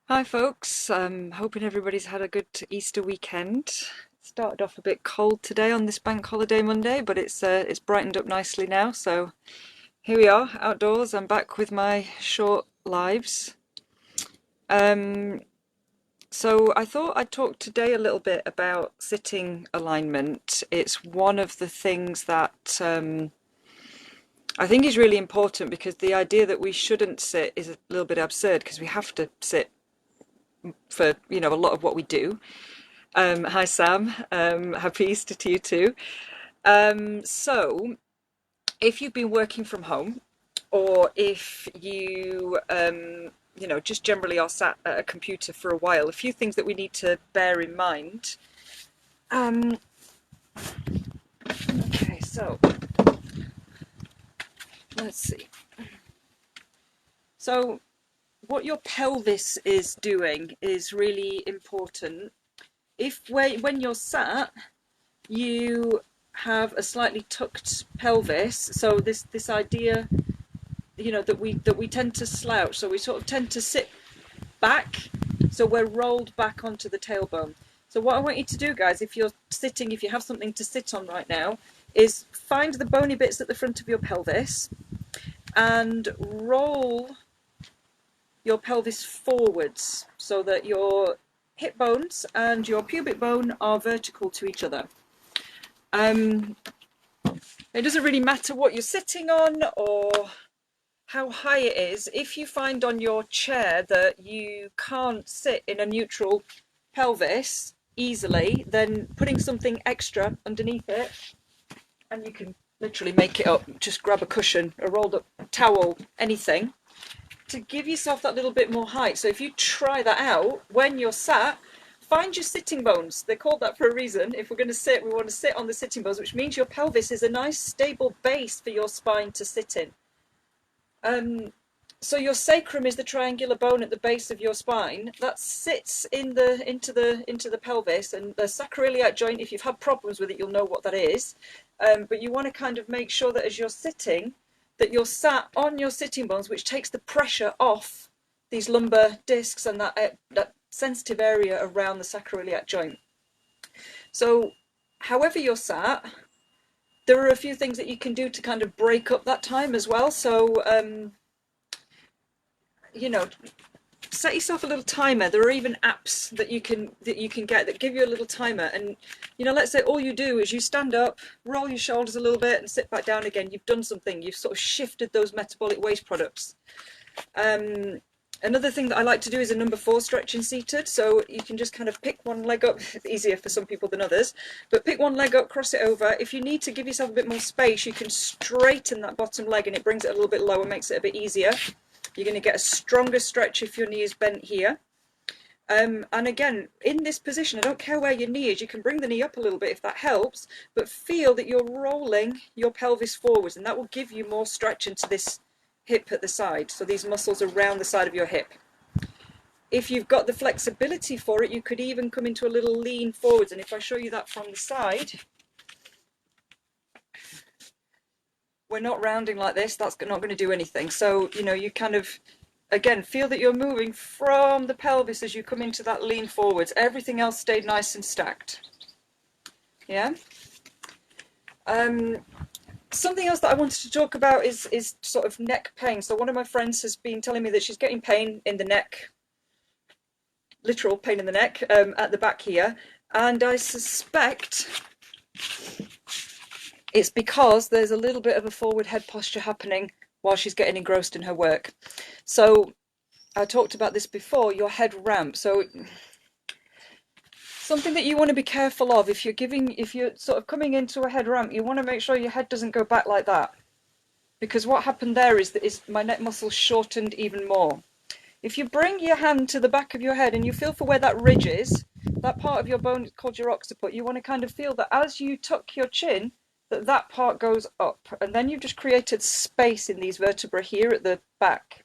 Hi folks, hoping everybody's had a good Easter weekend. It started off a bit cold today on this bank holiday Monday, but it's brightened up nicely now. So here we are, outdoors. I'm back with my short lives. Um, so I thought I'd talk today a little bit about sitting alignment. It's one of the things that I think is really important because the idea that we shouldn't sit is a little bit absurd because we have to sit for, a lot of what we do. Hi Sam, happy Easter to you too. So if you've been working from home or if you just generally are sat at a computer for a while, a few things that we need to bear in mind. Um, okay, so let's see. So what your pelvis is doing is really important. If when you're sat, you have a slightly tucked pelvis, so this idea that we tend to slouch, so we sort of tend to sit back, so we're rolled back onto the tailbone. So what I want you to do, guys, if you're sitting, if you have something to sit on right now, is find the bony bits at the front of your pelvis and roll your pelvis forwards so that your hip bones and your pubic bone are vertical to each other. It doesn't really matter what you're sitting on or how high it is. If you find on your chair that you can't sit in a neutral pelvis easily, then putting something extra underneath it, and you can literally make it up, just grab a cushion, a rolled up towel, anything, to give yourself that little bit more height. So if you try that out when you're sat, find your sitting bones. They're called that for a reason. If we're going to sit, we want to sit on the sitting bones, which means your pelvis is a nice stable base for your spine to sit in. So your sacrum is the triangular bone at the base of your spine that sits into the pelvis, and the sacroiliac joint. If you've had problems with it, you'll know what that is. But you want to kind of make sure that as you're sitting, that you're sat on your sitting bones, which takes the pressure off these lumbar discs and that sensitive area around the sacroiliac joint. So, however you're sat, there are a few things that you can do to kind of break up that time as well. So, you know, set yourself a little timer. There are even apps that you can get that give you a little timer. And let's say all you do is you stand up, roll your shoulders a little bit, and sit back down again. You've done something. You've sort of shifted those metabolic waste products. Another thing that I like to do is a number 4 stretching seated. So you can just kind of pick one leg up. It's easier for some people than others, but pick one leg up, cross it over. If you need to give yourself a bit more space, you can straighten that bottom leg and it brings it a little bit lower, makes it a bit easier. You're going to get a stronger stretch if your knee is bent here. And again, in this position, I don't care where your knee is, you can bring the knee up a little bit if that helps, but feel that you're rolling your pelvis forwards, and that will give you more stretch into this hip at the side, so these muscles around the side of your hip. If you've got the flexibility for it, you could even come into a little lean forwards, and if I show you that from the side, we're not rounding like this, that's not going to do anything. So, you kind of, again, feel that you're moving from the pelvis as you come into that lean forwards. Everything else stayed nice and stacked. Yeah? Something else that I wanted to talk about is sort of neck pain. So one of my friends has been telling me that she's getting pain in the neck, literal pain in the neck, at the back here. And I suspect it's because there's a little bit of a forward head posture happening while she's getting engrossed in her work. So I talked about this before, your head ramp. So something that you want to be careful of, if you're sort of coming into a head ramp, you want to make sure your head doesn't go back like that. Because what happened there is my neck muscle shortened even more. If you bring your hand to the back of your head and you feel for where that ridge is, that part of your bone is called your occiput, you want to kind of feel that as you tuck your chin, that part goes up, and then you've just created space in these vertebrae here at the back.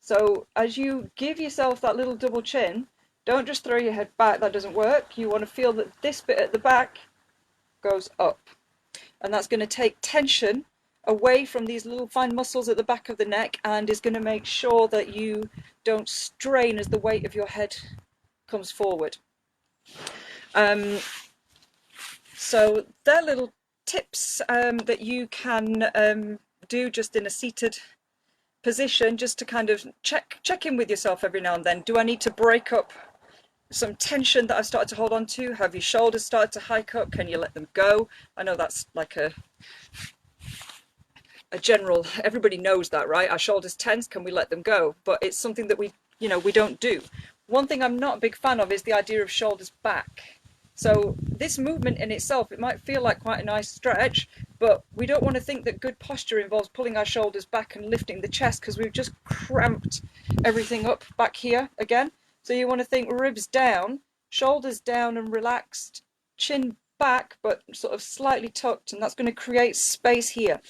So as you give yourself that little double chin, don't just throw your head back, that doesn't work. You want to feel that this bit at the back goes up, and that's going to take tension away from these little fine muscles at the back of the neck and is going to make sure that you don't strain as the weight of your head comes forward. So they're little tips that you can do just in a seated position, just to kind of check in with yourself every now and then. Do I need to break up some tension that I've started to hold on to? Have your shoulders started to hike up? Can you let them go? I know that's like a general, everybody knows that, right? Our shoulders tense, can we let them go? But it's something that we don't do. One thing I'm not a big fan of is the idea of shoulders back. So this movement in itself, it might feel like quite a nice stretch, but we don't want to think that good posture involves pulling our shoulders back and lifting the chest, because we've just cramped everything up back here again. So you want to think ribs down, shoulders down and relaxed, chin back, but sort of slightly tucked, and that's going to create space here.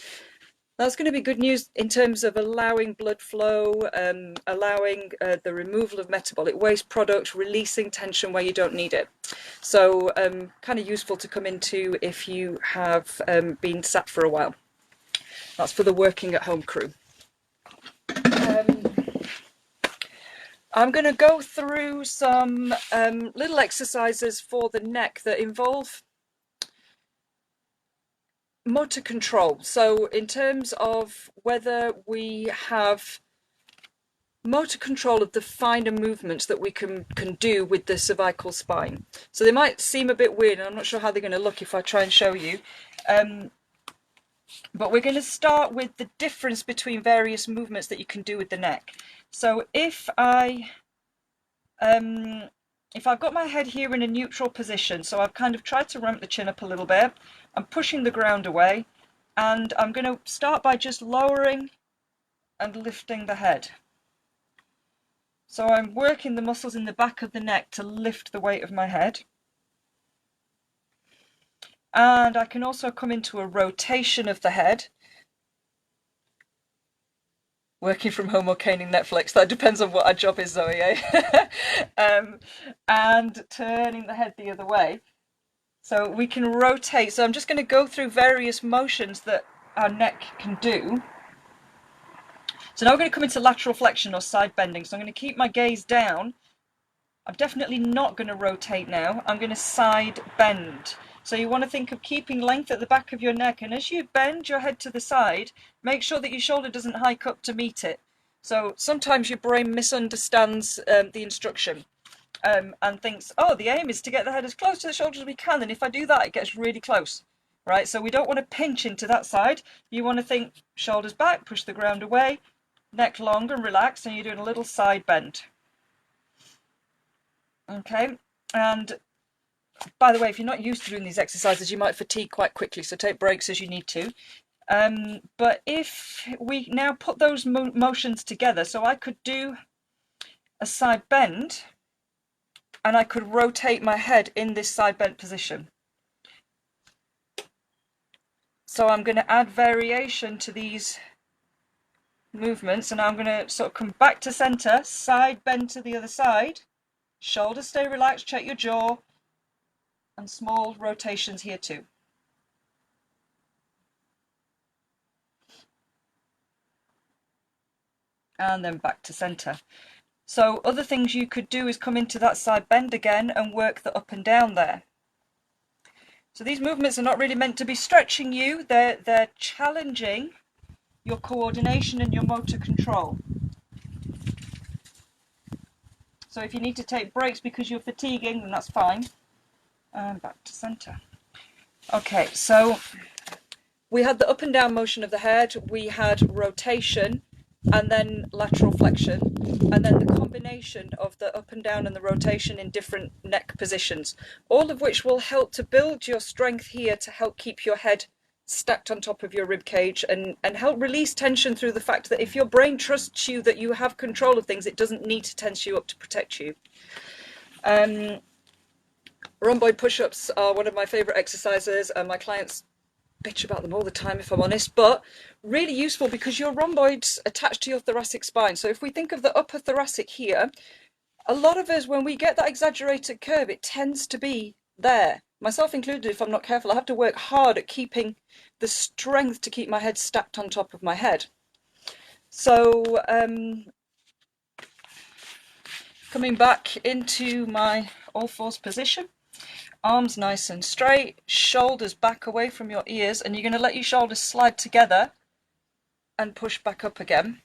That's going to be good news in terms of allowing blood flow, allowing the removal of metabolic waste products, releasing tension where you don't need it. So kind of useful to come into if you have been sat for a while. That's for the working at home crew. I'm going to go through some little exercises for the neck that involve motor control. So in terms of whether we have motor control of the finer movements that we can do with the cervical spine. So they might seem a bit weird, and I'm not sure how they're going to look if I try and show you. But we're going to start with the difference between various movements that you can do with the neck. So if I've got my head here in a neutral position, so I've kind of tried to ramp the chin up a little bit, I'm pushing the ground away, and I'm going to start by just lowering and lifting the head. So I'm working the muscles in the back of the neck to lift the weight of my head. And I can also come into a rotation of the head. Working from home or caning Netflix, that depends on what our job is, Zoe, eh? And turning the head the other way. So we can rotate. So I'm just going to go through various motions that our neck can do. So now we're going to come into lateral flexion or side bending. So I'm going to keep my gaze down. I'm definitely not going to rotate now. I'm going to side bend. So you want to think of keeping length at the back of your neck, and as you bend your head to the side, make sure that your shoulder doesn't hike up to meet it. So sometimes your brain misunderstands the instruction and thinks, oh, the aim is to get the head as close to the shoulder as we can, and if I do that, it gets really close, right? So we don't want to pinch into that side. You want to think shoulders back, push the ground away, neck long and relaxed, and you're doing a little side bend. Okay, and by the way, if you're not used to doing these exercises, you might fatigue quite quickly, so take breaks as you need to. But if we now put those motions together, so I could do a side bend, and I could rotate my head in this side bent position. So I'm going to add variation to these movements, and I'm going to sort of come back to center, side bend to the other side, shoulders stay relaxed, check your jaw, and small rotations here too. And then back to center. So other things you could do is come into that side bend again and work the up and down there. So these movements are not really meant to be stretching you, they're challenging your coordination and your motor control. So if you need to take breaks because you're fatiguing, then that's fine. And back to center. Okay, so we had the up and down motion of the head, we had rotation, and then lateral flexion, and then the combination of the up and down and the rotation in different neck positions, all of which will help to build your strength here to help keep your head stacked on top of your rib cage and help release tension through the fact that if your brain trusts you that you have control of things, it doesn't need to tense you up to protect you. Rhomboid push-ups are one of my favorite exercises, and my clients bitch about them all the time, if I'm honest, but really useful because your rhomboids attach to your thoracic spine. So if we think of the upper thoracic here, a lot of us, when we get that exaggerated curve, it tends to be there, myself included, if I'm not careful, I have to work hard at keeping the strength to keep my head stacked on top of my head. So coming back into my all fours position, arms nice and straight, shoulders back away from your ears, and you're going to let your shoulders slide together and push back up again.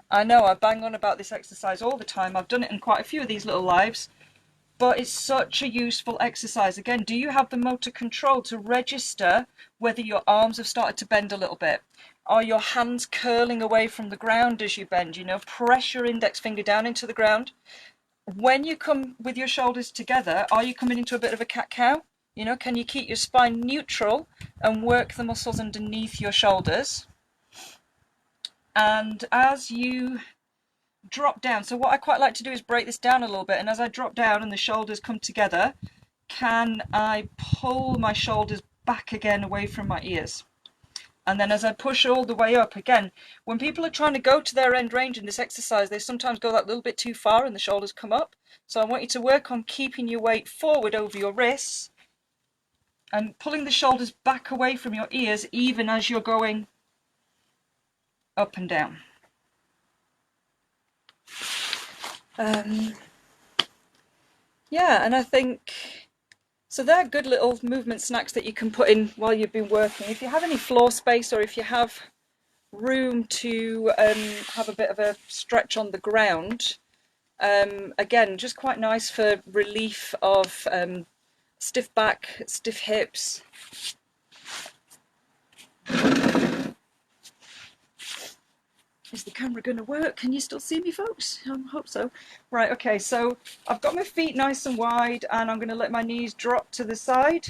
I know I bang on about this exercise all the time. I've done it in quite a few of these little lives, but it's such a useful exercise. Again, do you have the motor control to register whether your arms have started to bend a little bit? Are your hands curling away from the ground as you bend? You know, press your index finger down into the ground. When you come with your shoulders together, are you coming into a bit of a cat-cow? You know, can you keep your spine neutral and work the muscles underneath your shoulders? And as you drop down, so what I quite like to do is break this down a little bit, and as I drop down and the shoulders come together, can I pull my shoulders back again away from my ears? And then as I push all the way up, again, when people are trying to go to their end range in this exercise, they sometimes go that little bit too far and the shoulders come up. So I want you to work on keeping your weight forward over your wrists and pulling the shoulders back away from your ears even as you're going up and down. Yeah, and I think, so they're good little movement snacks that you can put in while you've been working. If you have any floor space, or if you have room to have a bit of a stretch on the ground, again, just quite nice for relief of stiff back, stiff hips. Is the camera going to work? Can you still see me, folks? I hope so. Right, okay, so I've got my feet nice and wide, and I'm going to let my knees drop to the side.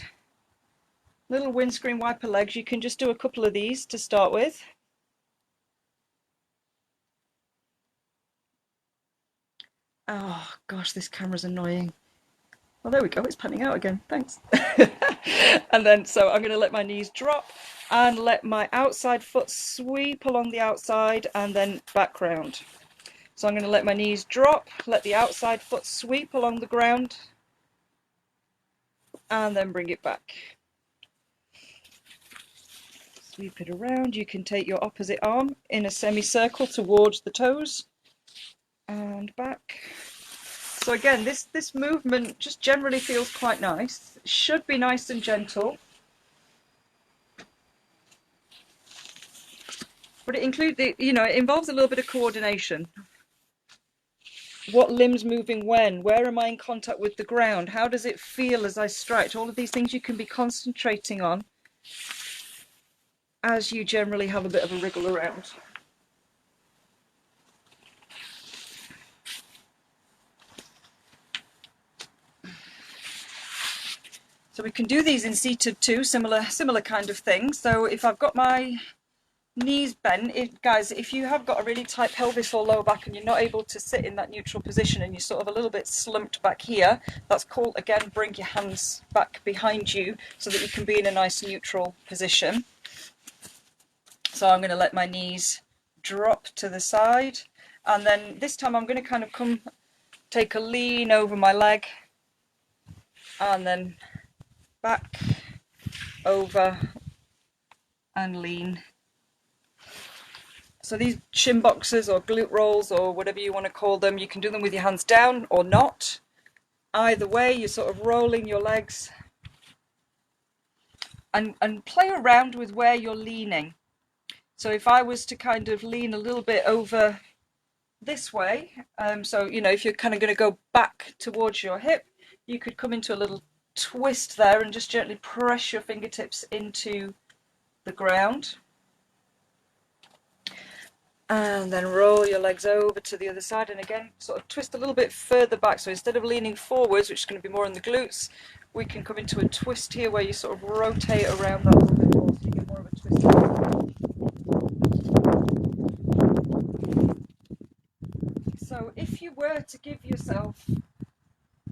Little windscreen wiper legs. You can just do a couple of these to start with. Oh, gosh, this camera's annoying. Well, there we go. It's panning out again. Thanks. And then, so I'm going to let my knees drop and let my outside foot sweep along the outside and then back round. So I'm going to let my knees drop, let the outside foot sweep along the ground, and then bring it back. Sweep it around. You can take your opposite arm in a semicircle towards the toes and back. So again, this movement just generally feels quite nice. It should be nice and gentle. But it includes it involves a little bit of coordination. What limbs moving when? Where am I in contact with the ground? How does it feel as I stretch? All of these things you can be concentrating on as you generally have a bit of a wriggle around. So we can do these in seated too, similar kind of thing. So if I've got my knees bent, guys, if you have got a really tight pelvis or lower back and you're not able to sit in that neutral position and you're sort of a little bit slumped back here, that's called, again, bring your hands back behind you so that you can be in a nice neutral position. So I'm going to let my knees drop to the side, and then this time I'm going to kind of take a lean over my leg, and then back, over, and lean. So these shin boxes or glute rolls or whatever you want to call them, you can do them with your hands down or not. Either way, you're sort of rolling your legs and play around with where you're leaning. So if I was to kind of lean a little bit over this way, so if you're kind of going to go back towards your hip, you could come into a little twist there and just gently press your fingertips into the ground. And then roll your legs over to the other side, and again sort of twist a little bit further back. So instead of leaning forwards, which is going to be more in the glutes, we can come into a twist here where you sort of rotate around that a little bit more, so you get more of a twist. So if you were to give yourself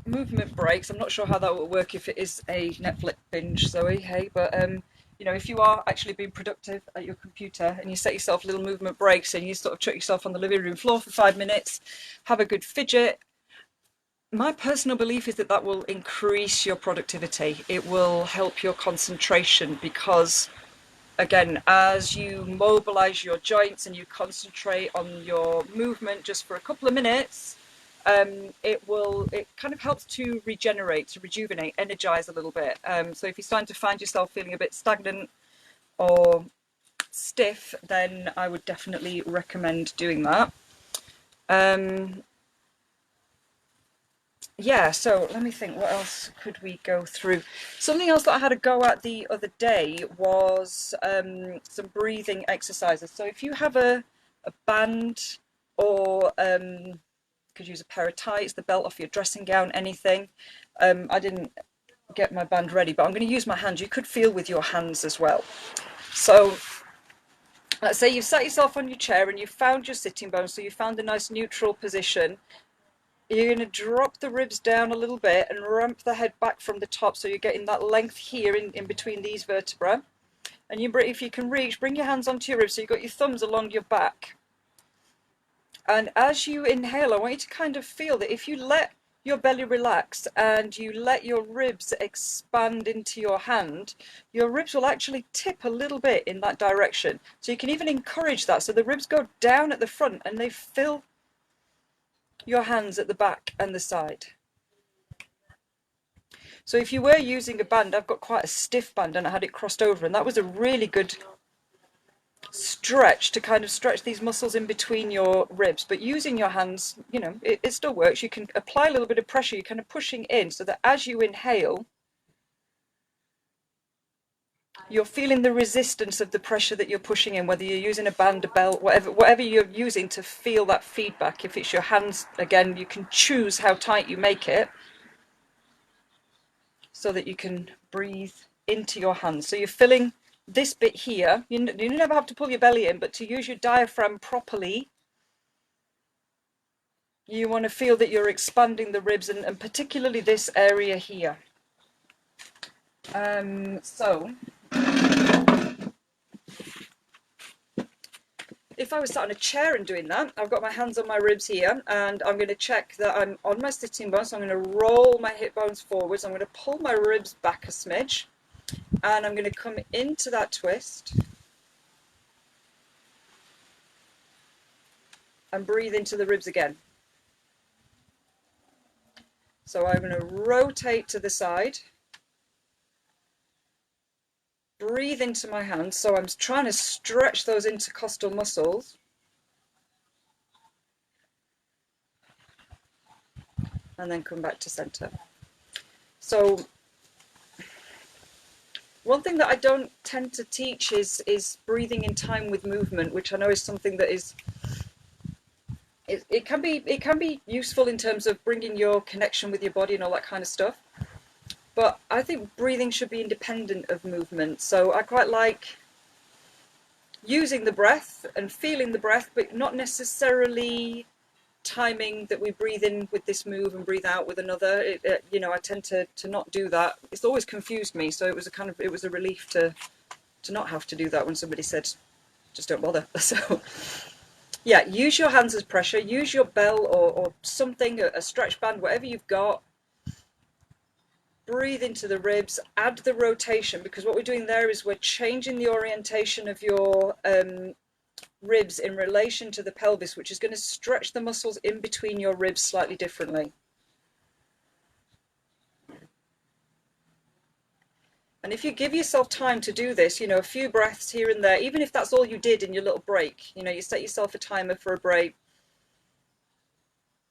movement breaks, I'm not sure how that will work if it is a Netflix binge, Zoe, hey, but if you are actually being productive at your computer and you set yourself little movement breaks and you sort of chuck yourself on the living room floor for 5 minutes, have a good fidget, My personal belief is that that will increase your productivity. It will help your concentration because, again, as you mobilize your joints and you concentrate on your movement just for a couple of minutes, it kind of helps to regenerate, to rejuvenate, energize a little bit. So if you're starting to find yourself feeling a bit stagnant or stiff, then I would definitely recommend doing that. Um, yeah, so let me think, what else could we go through? Something else that I had a go at the other day was some breathing exercises. So if you have a band or could use a pair of tights, the belt off your dressing gown, anything. I didn't get my band ready, but I'm going to use my hands. You could feel with your hands as well. So let's say you've sat yourself on your chair and you've found your sitting bones, so you found a nice neutral position. You're going to drop the ribs down a little bit and ramp the head back from the top, so you're getting that length here in between these vertebrae. And if you can reach, bring your hands onto your ribs so you've got your thumbs along your back. And as you inhale, I want you to kind of feel that if you let your belly relax and you let your ribs expand into your hand, your ribs will actually tip a little bit in that direction. So you can even encourage that. So the ribs go down at the front and they fill your hands at the back and the side. So if you were using a band, I've got quite a stiff band and I had it crossed over, and that was a really good stretch to kind of stretch these muscles in between your ribs. But using your hands, you know, it still works. You can apply a little bit of pressure. You're kind of pushing in so that as you inhale, you're feeling the resistance of the pressure that you're pushing in, whether you're using a band, a belt, whatever you're using to feel that feedback. If it's your hands, again, you can choose how tight you make it so that you can breathe into your hands. So you're filling this bit here. You never have to pull your belly in, but to use your diaphragm properly, you want to feel that you're expanding the ribs, and particularly this area here. So if I was sat on a chair and doing that, I've got my hands on my ribs here, and I'm going to check that I'm on my sitting bones. So I'm going to roll my hip bones forwards. I'm going to pull my ribs back a smidge, and I'm going to come into that twist and breathe into the ribs again. So I'm going to rotate to the side, breathe into my hands. So I'm trying to stretch those intercostal muscles. And then come back to center. So one thing that I don't tend to teach is breathing in time with movement, which I know is something that is it can be useful in terms of bringing your connection with your body and all that kind of stuff. But I think breathing should be independent of movement. So I quite like using the breath and feeling the breath, but not necessarily timing that we breathe in with this move and breathe out with another. You know, I tend to not do that. It's always confused me. So it was a relief to not have to do that when somebody said, just don't bother. So yeah, use your hands as pressure, use your bell or something, a stretch band, whatever you've got. Breathe into the ribs, add the rotation, because what we're doing there is we're changing the orientation of your ribs in relation to the pelvis, which is going to stretch the muscles in between your ribs slightly differently. And if you give yourself time to do this, you know, a few breaths here and there, even if that's all you did in your little break, you know, you set yourself a timer for a break,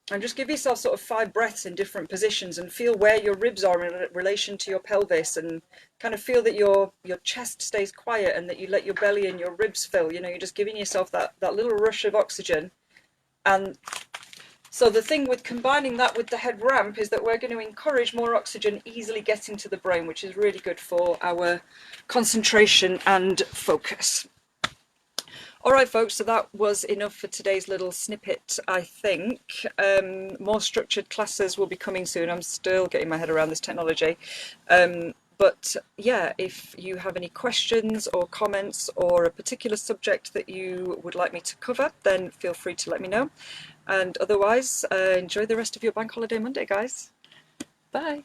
and just give yourself sort of 5 breaths in different positions and feel where your ribs are in relation to your pelvis, and kind of feel that your chest stays quiet and that you let your belly and your ribs fill. You know, you're just giving yourself that little rush of oxygen. And so the thing with combining that with the head ramp is that we're going to encourage more oxygen easily getting to the brain, which is really good for our concentration and focus. All right, folks, so that was enough for today's little snippet, I think. More structured classes will be coming soon. I'm still getting my head around this technology. But yeah, if you have any questions or comments or a particular subject that you would like me to cover, then feel free to let me know. And otherwise, enjoy the rest of your bank holiday Monday, guys. Bye.